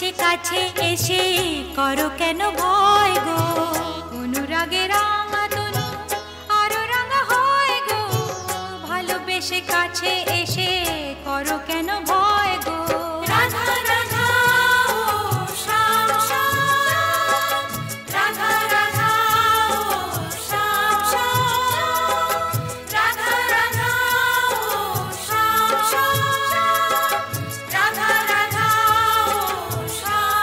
বেশি কাছে এসে করো কেন ভয় গো, অনুরাগে রাঙা তনু আরো রাঙা হয় গো, ভালোবেসে কাছে এসে করো কেন ভয় গো। রাধা রাধা ও শ্যাম শ্যাম, রাধা রাধা ও শ্যাম শ্যাম, রাধা রাধা ও শ্যাম শ্যাম, রাধা রাধা ও শ্যাম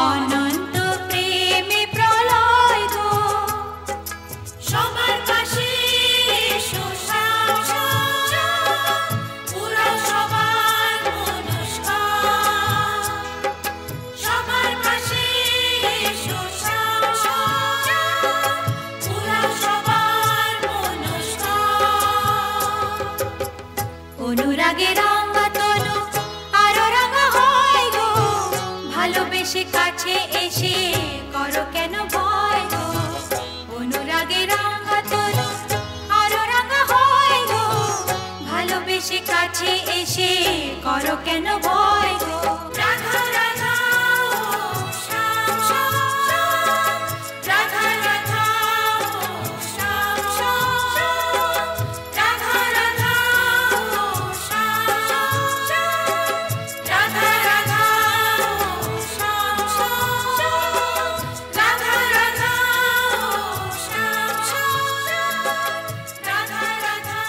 অনন্ত প্রেমে প্রলয় গো, সবার পাশে এসো শ্যাম শ্যাম, পুরাও সবার মনস্কার, সবার পাশে এসো শ্যাম শ্যাম, পুরাও সবার মনস্কার। অনুরাগে রাঙা তনু আরো রাঙা হয় গো, ভালোবেসে কাছে এসে করো কেন ভয় গো, অনুরাগে রাঙা তনু আরো রাঙা হয় গো, ভালোবেসে কাছে এসে করো কেন ভয় গো। রাধা রাধা ও শ্যাম শ্যাম, রাধা রাধা ও শ্যাম শ্যাম, রাধা রাধা ও শ্যাম শ্যাম, রাধা রাধা ও শ্যাম শ্যাম, রাধা রাধা ও শ্যাম শ্যাম, রাধা রাধা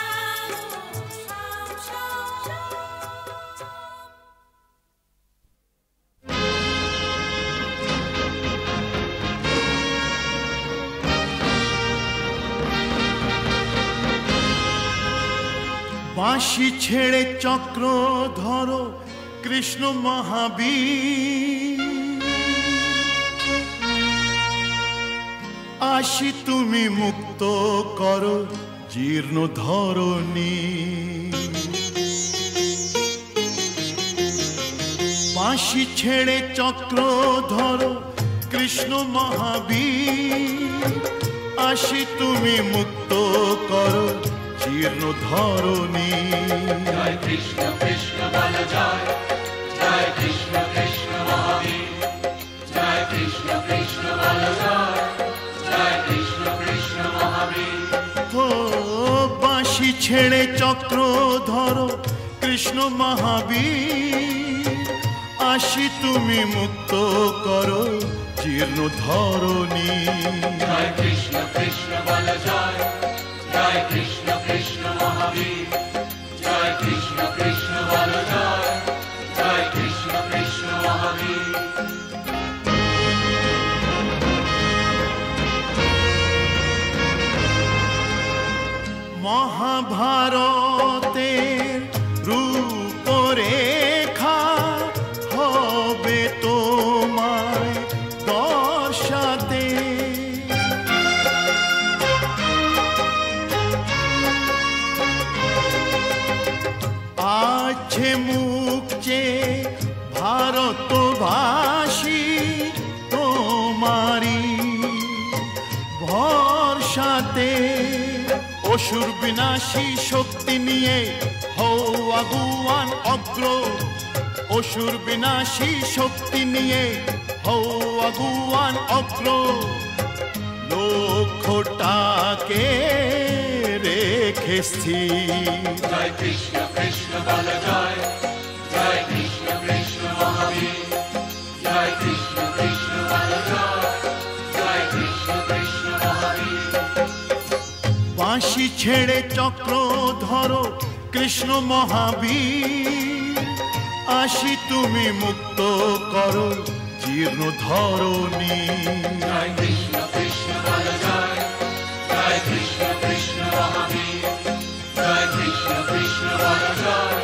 ও শ্যাম শ্যাম। বাঁশি ছেড়ে চক্র ধরো কৃষ্ণ মহাবীর, আসি তুমি মুক্ত করো জীর্ণ ধরণী। বাঁশি ছেড়ে চক্র ধরো কৃষ্ণ মহাবীর, আসি তুমি মুক্ত করো জীর্ণ ধরণী। জয় কৃষ্ণ কৃষ্ণ বল জয়, জয় কৃষ্ণ কৃষ্ণ মহাবীর, জয় কৃষ্ণ কৃষ্ণ বল জয়, জয় কৃষ্ণ কৃষ্ণ মহাবীর। ও বাঁশি ছেড়ে চক্র ধরো কৃষ্ণ মহাবীর, আসি তুমি মুক্ত করো জীর্ণ ধরণী। জয় কৃষ্ণ কৃষ্ণ বল জয়, কৃষ্ণ কৃষ্ণ মহাবীর, জয় কৃষ্ণ কৃষ্ণ বল জয়, জয় কৃষ্ণ কৃষ্ণ মহাবীর। মহাভারতের রূপরেখা হবে তোমায় দর্শাতে, আছে মুখ চেয়ে ভারতবাসী তোমারি ভরসাতে। অসুর বিনাশী শক্তি নিয়ে হও আগুয়ান অগ্র, অসুর বিনাশী শক্তি নিয়ে হও আগুয়ান অগ্র। লক্ষ্যটাকে রেখে স্থির, জয় কৃষ্ণ কৃষ্ণ বল জয়, জয় কৃষ্ণ কৃষ্ণ মহাবীর, জয় কৃষ্ণ কৃষ্ণ বল জয়, জয় কৃষ্ণ কৃষ্ণ মহাবীর। বাঁশি ছেড়ে চক্র ধরো কৃষ্ণ মহাবীর, আসি তুমি মুক্ত করো জীর্ণ ধরণী। জয় কৃষ্ণ কৃষ্ণ বল জয়, জয় কৃষ্ণ কৃষ্ণ মহাবীর, জয় কৃষ্ণ কৃষ্ণ বল জয়,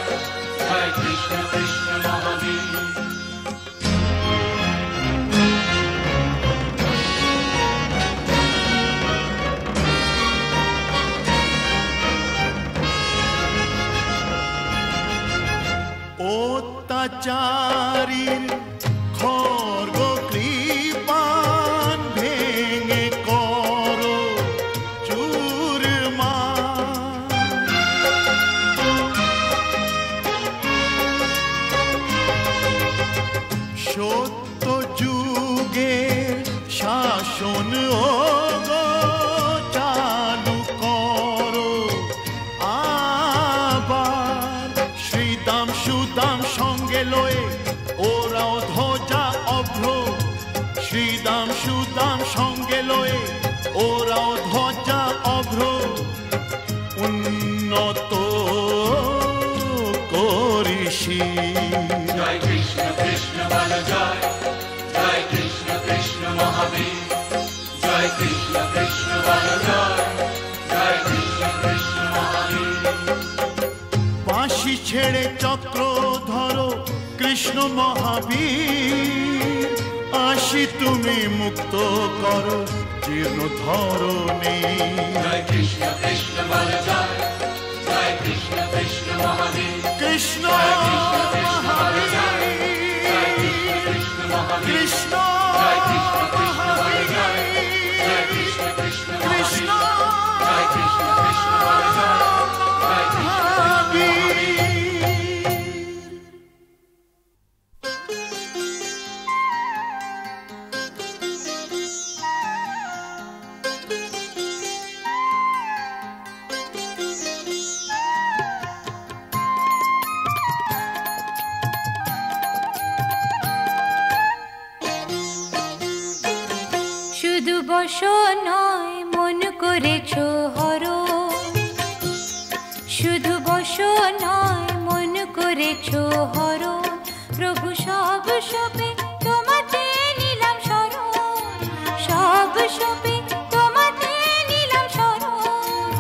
জয় কৃষ্ণ কৃষ্ণ মহাবীর। অত্যাচারীর খর্গ কৃপান ভেঙে করো চুরমার। সত্য যুগের শাসন ওগো চালু করো আবার। শ্রীদাম সুদাম সঙ্গে লয়ে ওরাও ধ্বজা অভ্র, শ্রীদাম সুদাম সঙ্গে লয়ে ওরাও ধ্বজা অভ্র। উন্নত করিসি, জয় কৃষ্ণ কৃষ্ণ বল জয়, জয় কৃষ্ণ কৃষ্ণ মহাবীর, জয় কৃষ্ণ কৃষ্ণ বল জয়, জয় কৃষ্ণ কৃষ্ণ মহাবীর। বাঁশি ছেড়ে চক্র ধরো কৃষ্ণ মহাবীর, আসি তুমি মুক্ত করো জীর্ণ ধরণী। জয় কৃষ্ণ কৃষ্ণ বল জয়, জয় কৃষ্ণ কৃষ্ণ মহাবীর, কৃষ্ণ জয় কৃষ্ণ কৃষ্ণ বল জয়, জয় কৃষ্ণ কৃষ্ণ মহাবীর, কৃষ্ণ জয় কৃষ্ণ কৃষ্ণ বল জয়, জয় কৃষ্ণ কৃষ্ণ মহাবীর, জয় কৃষ্ণ কৃষ্ণ বল জয়, জয় কৃষ্ণ কৃষ্ণ মহাবীর। শুধু বসো নয় মন করেছো হরো, শুধু বসো নয় মন করেছো হরো। প্রভু সব সবে তোমাতে নিলাম শরণ, সব সবে তোমাতে নিলাম শরণ।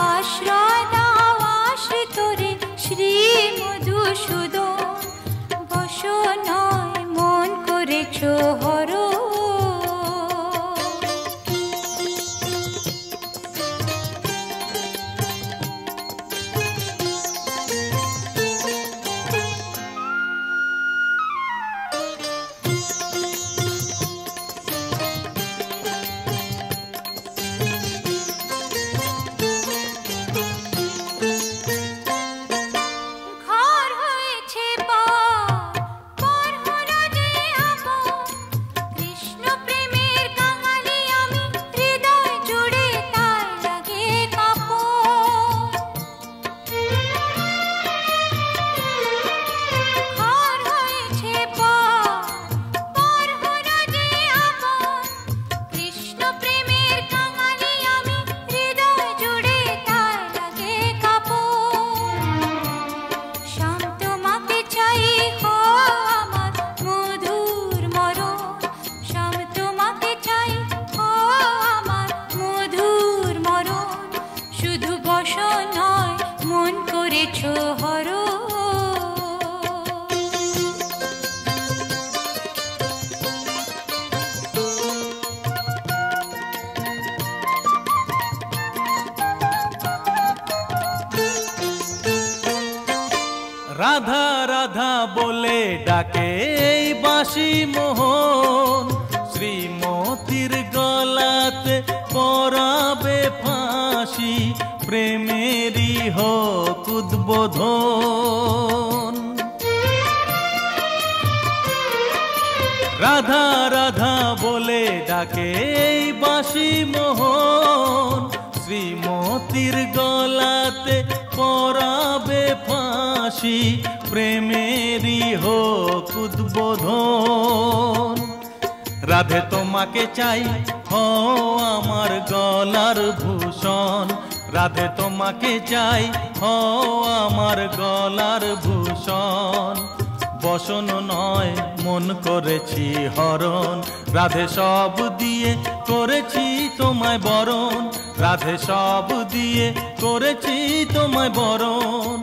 আশ্রয় দাও আশ্রিতরে শ্রী মধুসূদন, বসো নয় মন করেছো হরো। ডাকে এই বাঁশি মোহন, শ্রীমতীর গলাতে পরাবে ফাঁসি, প্রেমেরই হোক উদ্বোধন। রাধা রাধা বলে ডাকে এই বাঁশি মোহন, শ্রীমতীর গলাতে পরাবে ফাঁসি, প্রেমেরই হোক উদ্বোধন। রাধে তোমাকে চাই, হও আমার গলার ভূষণ, রাধে তোমাকে চাই, হও আমার গলার ভূষণ। বসন নয় মন করেছি হরণ, রাধে সব দিয়ে করেছি তোমায় বরণ, রাধে সব দিয়ে করেছি তোমায় বরণ।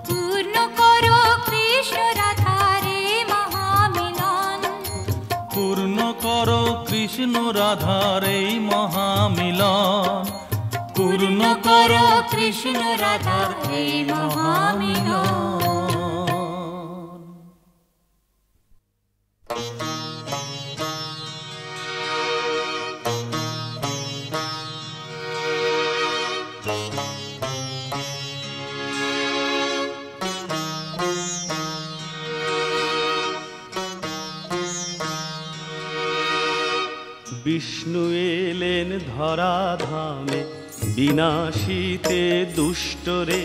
পূর্ণ করো কৃষ্ণ রাধারে মহামিলন, পূর্ণ করো কৃষ্ণ রাধার এই মহামিলন, পূর্ণ করো কৃষ্ণ রাধার এই মহামিলন। বিষ্ণু এলেন ধরাধামে, বিনাশিতে দুষ্টরে,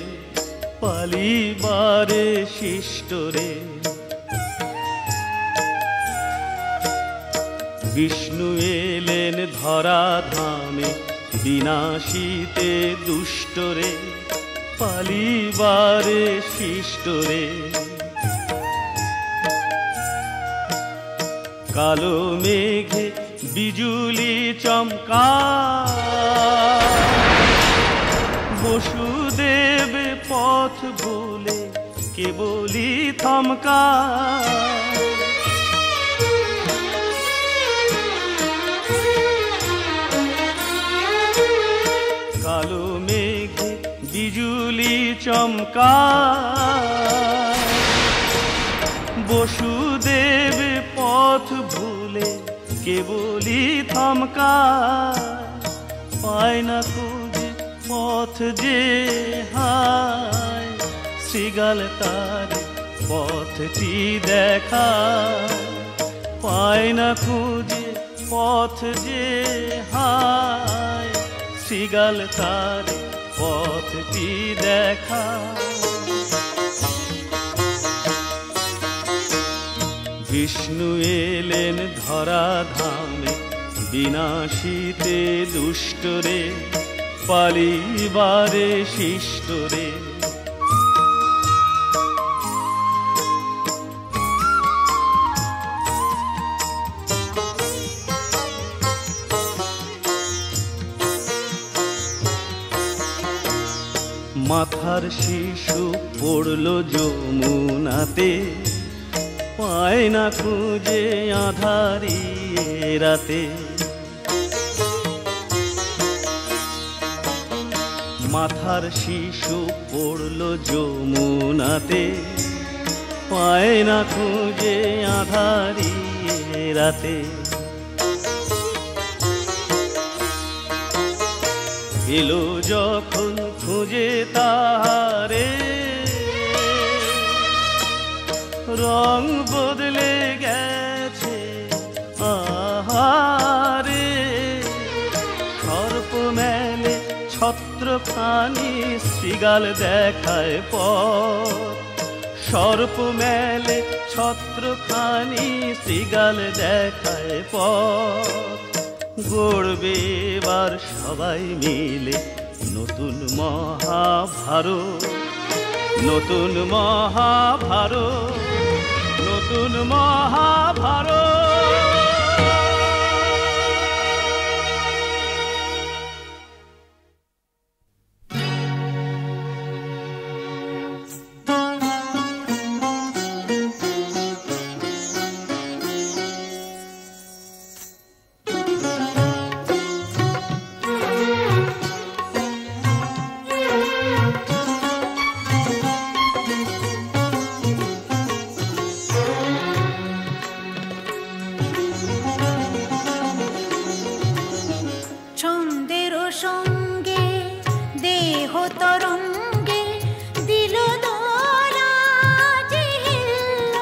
পালিবারে শিষ্টরে। বিষ্ণু এলেন ধরাধামে, বিনাশিতে দুষ্টরে, পালিবারে শিষ্টরে। কালো মেঘে বিজুলি চমকায়, বসুদেব পথ ভুলে কেবলি থমকায়। কালো মেঘে বিজুলি চমকায়, বসুদেব পথ ভুলে কেবলি থমকায়। পায় না খুঁজে পথ যে হায়, শ্রীগাল তার পথটি দেখায়। পায় না খুঁজে পথ যে হায়, শ্রীগাল তার পথটি দেখায়। বিষ্ণু এলেন ধরাধামে, বিনাশিতে দুষ্টরে, পালিবারে শিষ্টরে। মাথার শিশু পড়ল যমুনাতে, পায় না খুঁজে আধারি রাতে। মাথার শিশু পড়ল যমুনাতে, পায় না খুঁজে আধারি রাতে। এলো যখন খুঁজে তাহারে, রং বদলে গেছে আহারে। সর্প মেলে ছত্রখানি, শ্রীগাল দেখায় পথ। সর্প মেলে ছত্রখানি, শ্রীগাল দেখায় পথ। গড়বে এবার সবাই মিলে নতুন মহাভারত, নতুন মহাভারত, নতুন মহাভারত। ছন্দের সঙ্গে দেহ তরঙ্গে দিল দোলা যে হিলল।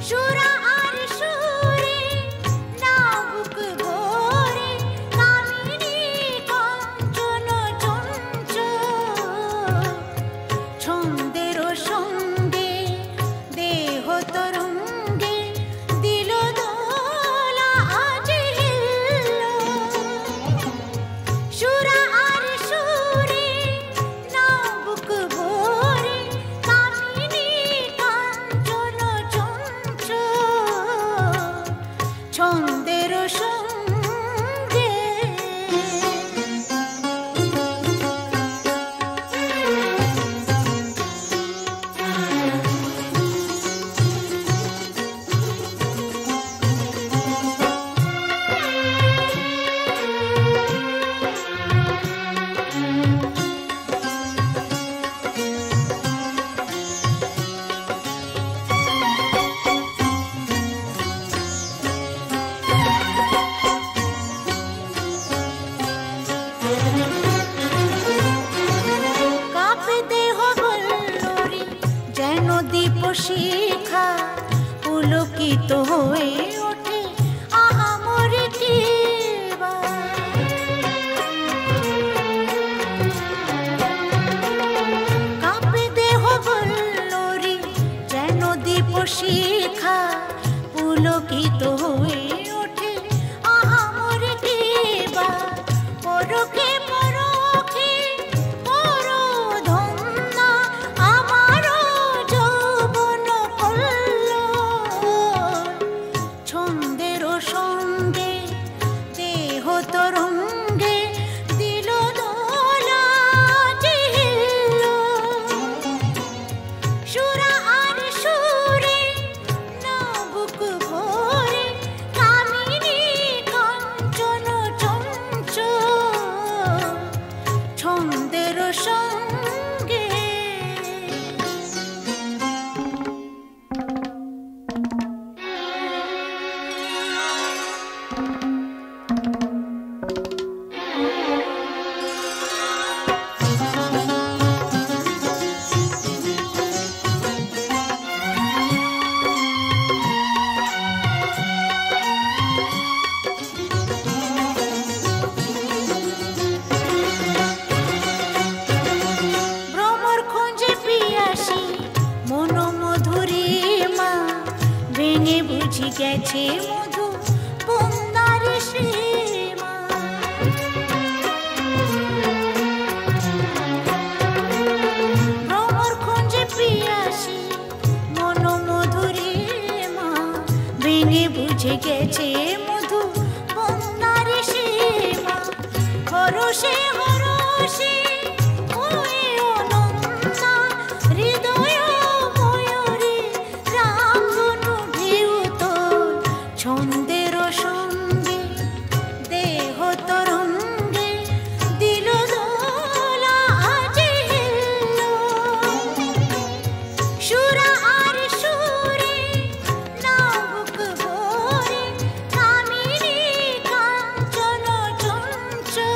সুরা আর সুরে না বুক ভরে কামিনী কাঞ্চন চঞ্চল। ছন্দের সঙ্গে দেহ তরঙ্গে দিল দোলা যে হিলল। সুরা আর সুরে না বুক ভরে কামিনী কাঞ্চন চঞ্চল। ছন্দের সঙ্গে কাঁপে দেহ বল্লরী যেন দীপ শিখা পুলকিত হয়ে ওঠে আহামরি কিবা। কাঁপে দেহ বল্লরী যেন দীপ শিখা পুলকিত হয়ে ওঠে আহামরি কিবা। পরকে পরকে পরধন্যা আমার যৌবন কল্লোল। ছন্দের সঙ্গে দেহ তরঙ্গে দিল দোলা যে হিলল। সুরা আর সুরে না বুক ভরে কামিনী কাঞ্চন চঞ্চল। ছন্দের সঙ্গে ভ্রমর খোঁজে পিয়াসী মন মধুরিমা ভেঙে বুঝি গেছে মধু বন্দার সীমা। ভ্রমর খোঁজে পিয়াসী মন মধুরিমা ভেঙে বুঝে গেছে মধু বন্দার সীমা। হরষে হরষে হয়ে অনন্যা হৃদয় ময়ূরী রাঙ্গনু ঢেউ তোল। ছন্দের সঙ্গে দেহ তরঙ্গে দিল দোলা যে হিলল। সুরা আর সুরে না বুক ভরে কামিনী কাঞ্চন চঞ্চল।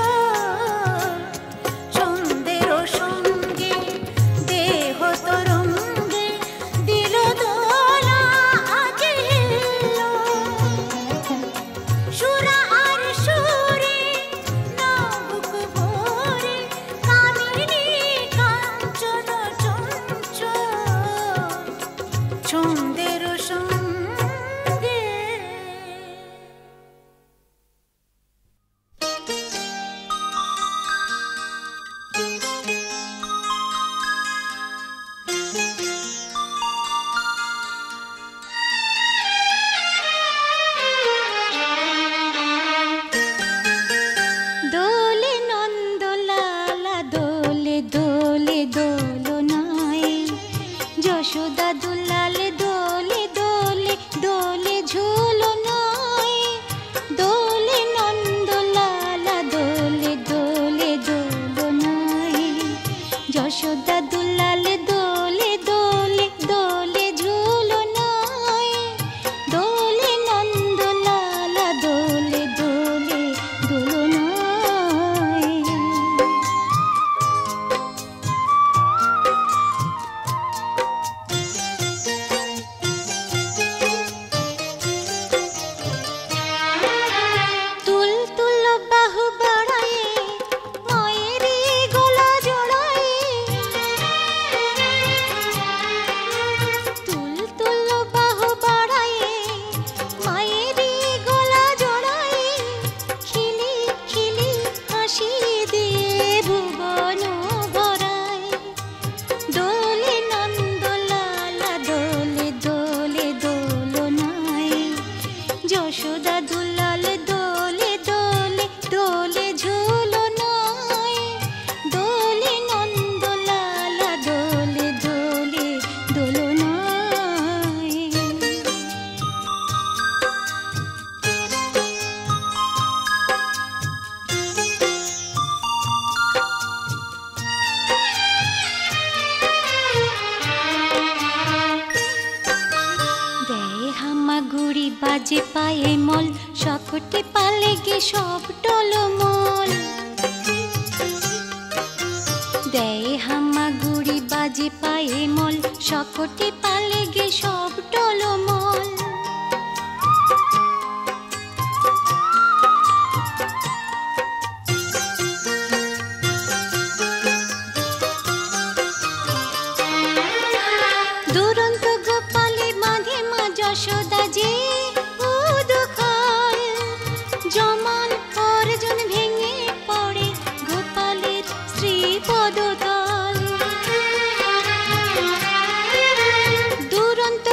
বাজে পায়ে মল সকটে পালে গে সব টলমল দেয় হামাগুড়ি বাজে পায়ে মল সকটে পালে গে সব টলমল দুরন্ত গোপালে বাঁধে মা যশোদা যে উদুখাল জমান অর্জুন ভেঙে পড়ে গোপালের শ্রী পদতল দুরন্ত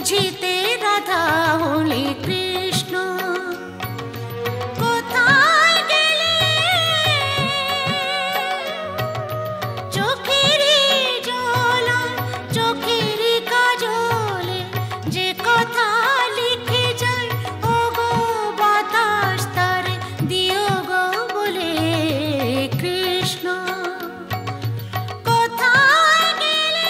বুঝিতে রাধা হলে কৃষ্ণ। কোথায় গেলে চোখেরই জল চোখেরই কাজলে যে কথা লিখে যায় ও গো বাতাস তারে দিও গো বলে কৃষ্ণ। কোথায় গেলে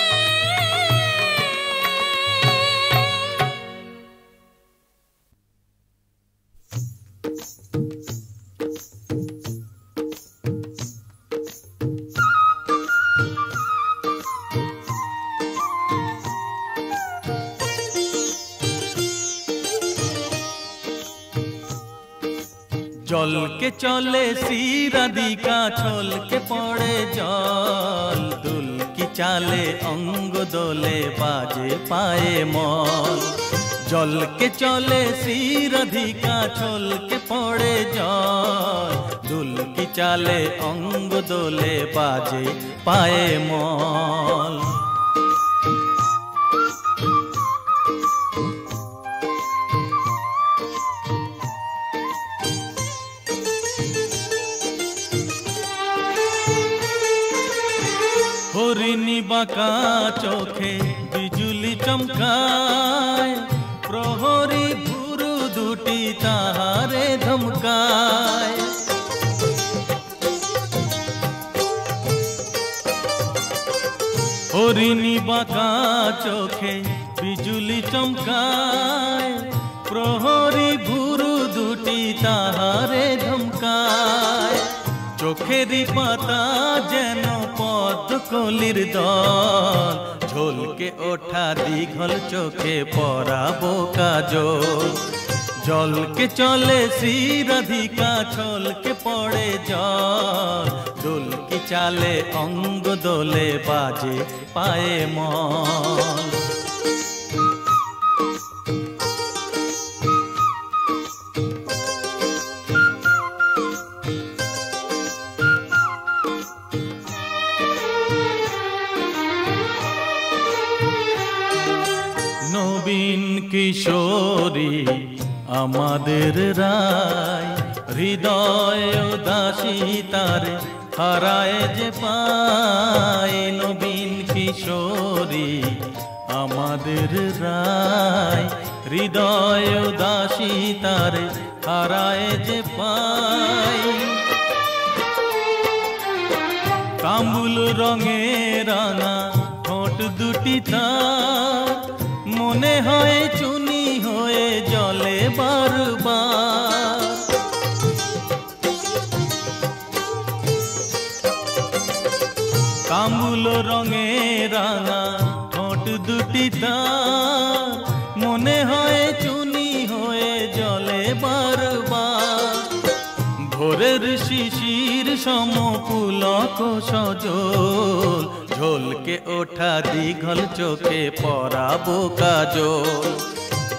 জল কে চলে শ্রী রাধিকা ছল কে পড়ে জল দুল কি চালে অঙ্গ দোলে বাজে পায়ে মল। জল কে চলে শ্রী রাধিকা ছল কে পড়ে জল দুল কি চালে অঙ্গ দোলে বাজে পায়ে মল। হরিণী বাঁকা চোখে বিজুলি চমকায় প্রহরী ভুরু দুটি তাহারে ধমকায়। হরিণী বাঁকা চোখে বিজুলি চমকায় প্রহরী ভুরু দুটি তাহারে ধমকায়। চোখেরই পাতা যেন পদ্মকলির দল ঝলকে ওঠা দীঘল চোখে পরাবো কাজল। জলকে চলে শ্রী রাধিকা ছলকে পড়ে জল দুল কি চালে অঙ্গ দোলে বাজে পায়ে মল। নবীন কিশোরী আমাদের রায় হৃদয় উদাসী তারে হারায় যে পায়। নবীন কিশোরী আমাদের রায় হৃদয় উদাসী তারে হারায় যে পায়। তাম্বুল রঙে রাঙা ঠোঁট দুটি তার মনে হয় চুনি হয়ে জলে বারবার। তাম্বুল রঙে রাঙা ঠোঁট দুটি তার মনে হয় চুনি হয়ে জলে বারবার। ভোরের শিশির সম পুলক সজল ঝলকে ওঠা দীঘল চোখে পরাবো কাজল।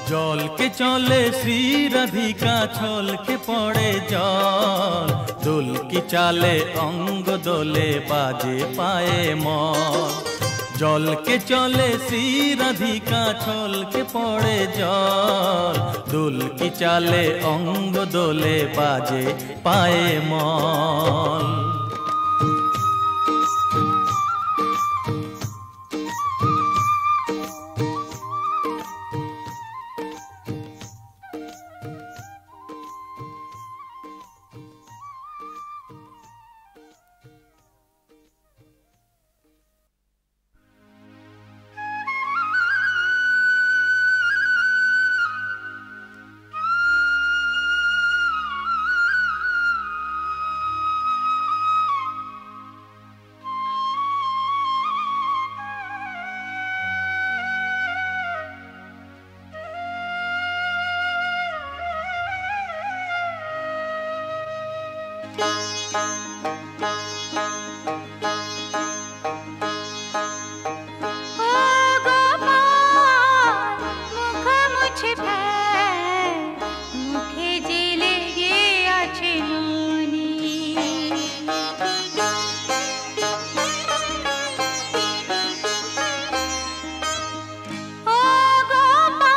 জলকে চলে শ্রী রাধিকা ছলকে পড়ে জল দুল কি চালে অঙ্গ দোলে বাজে পায়ে মল। জলকে চলে শ্রী রাধিকা ছলকে পড়ে জল দুল কি চালে অঙ্গ দোলে বাজে পায়ে মল। ও গোপাল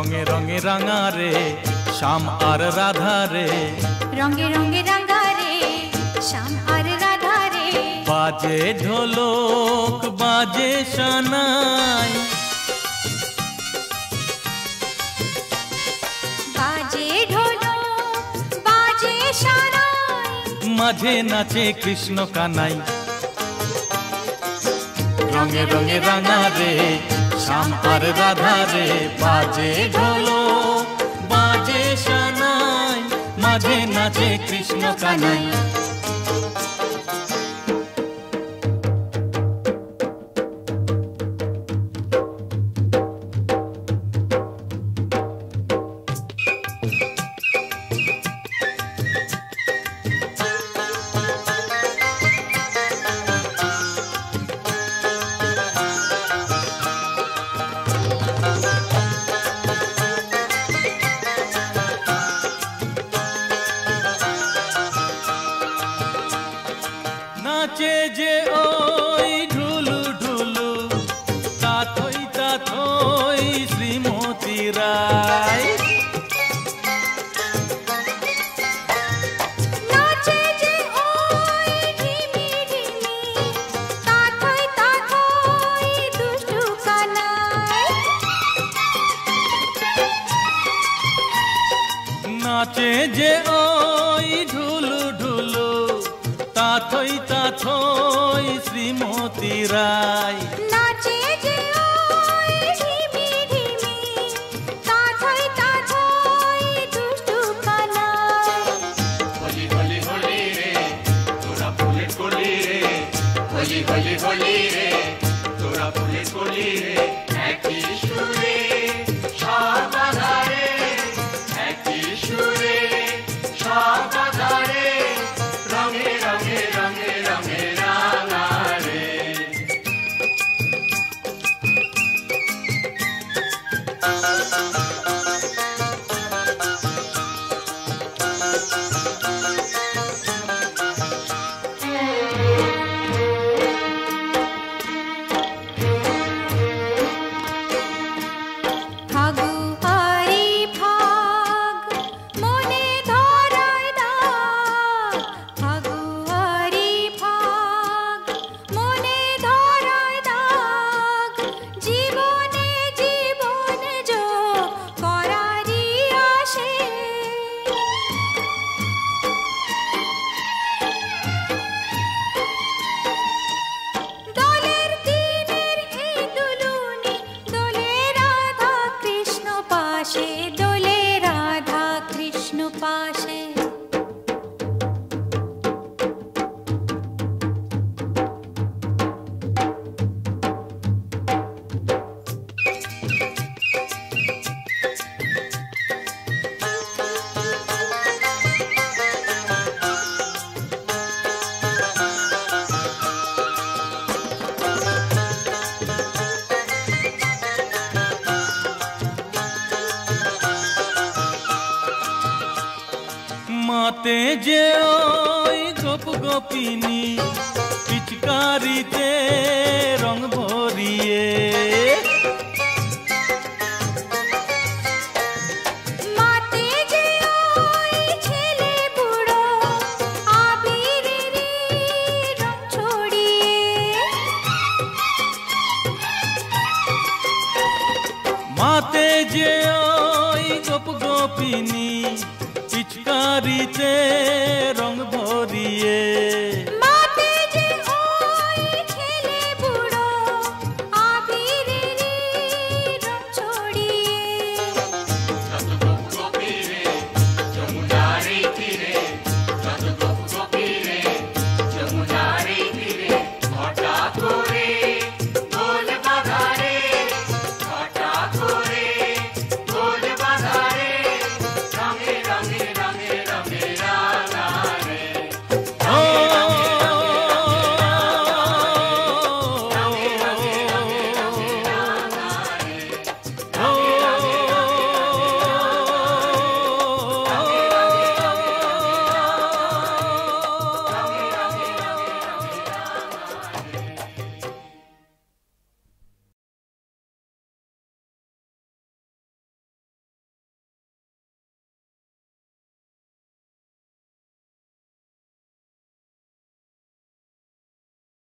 রঙে রঙে রাঙা রে শ্যাম আর রাধা রে, রঙে রঙে রাঙা রে শ্যাম আর রাধা রে। বাজে ঢোলক বাজে সানাই, বাজে ঢোলক বাজে সানাই, মাঝে নাচে কৃষ্ণ কানাই। রঙে রঙে রাঙা রে শ্যাম আর রাধা রে, বাজে ঢোলক বাজে সানাই, মাঝে নাচে কৃষ্ণ কানাই। নাচে যে ওই ঢুলু ঢুলু, তাথই তাথই শ্রীমতী রায়। নাচে যে ওই ঢিমি ঢিমি, তাথই তাথই দুষ্টু কানাই। নাচে যে ওই ঢুলু ঢুলু, তাথই তাথই শ্রীমতী রায়। নাচে যে ওই ঢিমি ঢিমি, তাথই তাথই দুষ্টু কানাই। হোলি হোলি হোলি রে তোরা ফুলের কলি রে, হোলি হোলি হোলি রে তোরা ফুলের কলি রে। একই সুরে সব আধারে, একই সুরে সব আধারে, রঙে রঙে রঙে রঙে রাঙা রে। ফাগুয়ারি ফাগ মনে ধরায় দাগ, ফাগুয়ারি ফাগ মনে ধরায় দাগ, জীবনে জীবনে যোগ করারি আসে। দোলের দিনের এই দুলুনি, দোলে রাধা কৃষ্ণ পাশে, দোলে রাধা কৃষ্ণ পাশে। মাতে যে ওই গোপ গোপিনী, পিচকারিতে রং ভরিয়ে। মাতে যে ওই ছেলে বুড়ো, আবিরের রং ছড়িয়ে। মাতে যে ওই গোপ গোপিনী, পিচকারিতে